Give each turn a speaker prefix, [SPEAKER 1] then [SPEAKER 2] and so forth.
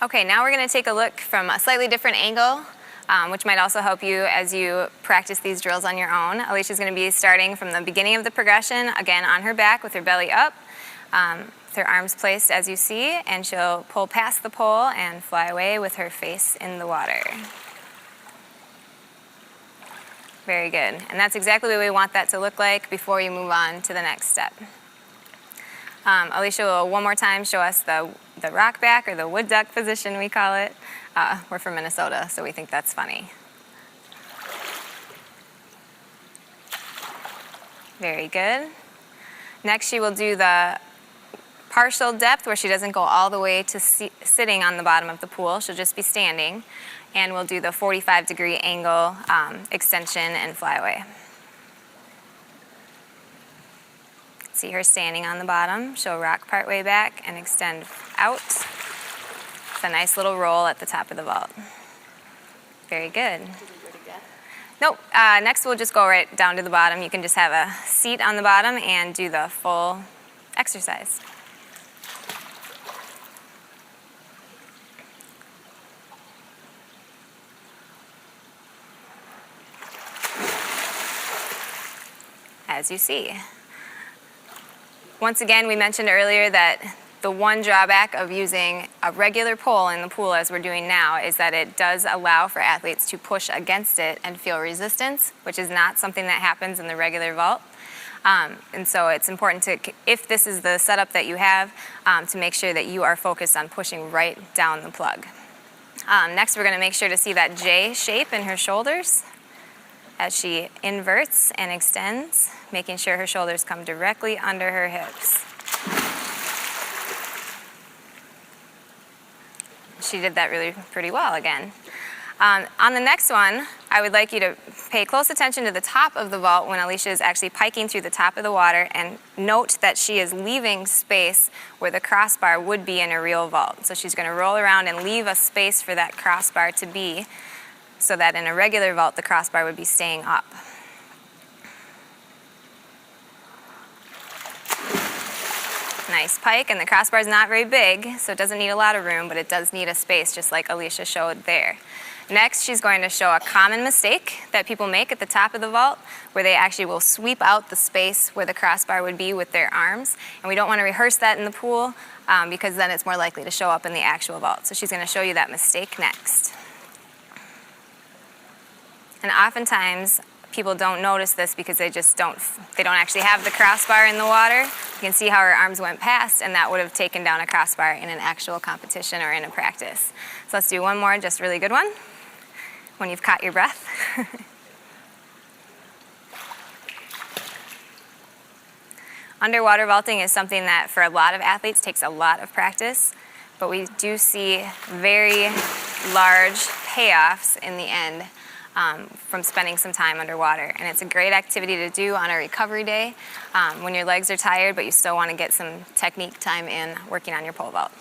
[SPEAKER 1] Okay, now we're going to take a look from a slightly different angle, which might also help you as you practice these drills on your own. Alicia's going to be starting from the beginning of the progression, again on her back with her belly up, with her arms placed as you see, and she'll pull past the pole and fly away with her face in the water. Very good. And that's exactly what we want that to look like before you move on to the next step. Alicia will one more time show us the rock back, or the wood duck position we call it. We're from Minnesota, so we think that's funny. Very good. Next she will do the partial depth, where she doesn't go all the way to sitting on the bottom of the pool. She'll just be standing. And we'll do the 45-degree angle extension and fly away. See her standing on the bottom. She'll rock part way back and extend out. It's a nice little roll at the top of the vault. Very good.
[SPEAKER 2] Did we do it again?
[SPEAKER 1] Nope. Next we'll just go right down to the bottom. You can just have a seat on the bottom and do the full exercise. As you see. Once again, we mentioned earlier that the one drawback of using a regular pole in the pool, as we're doing now, is that it does allow for athletes to push against it and feel resistance, which is not something that happens in the regular vault. And so it's important to, if this is the setup that you have, to make sure that you are focused on pushing right down the plug. Next, we're going to make sure to see that J shape in her shoulders as she inverts and extends, making sure her shoulders come directly under her hips. She did that really pretty well again. On the next one, I would like you to pay close attention to the top of the vault when Alicia is actually piking through the top of the water, and note that she is leaving space where the crossbar would be in a real vault. So she's going to roll around and leave a space for that crossbar to be, so that in a regular vault the crossbar would be staying up. Nice pike, and the crossbar is not very big, so it doesn't need a lot of room, but it does need a space, just like Alicia showed there. Next, she's going to show a common mistake that people make at the top of the vault, where they actually will sweep out the space where the crossbar would be with their arms. And we don't want to rehearse that in the pool, because then it's more likely to show up in the actual vault. So she's going to show you that mistake next. And oftentimes, people don't notice this because they don't actually have the crossbar in the water. You can see how her arms went past, and that would have taken down a crossbar in an actual competition or in a practice. So let's do one more, just really good one, when you've caught your breath. Underwater vaulting is something that for a lot of athletes takes a lot of practice, but we do see very large payoffs in the end from spending some time underwater. And it's a great activity to do on a recovery day when your legs are tired, but you still want to get some technique time in working on your pole vault.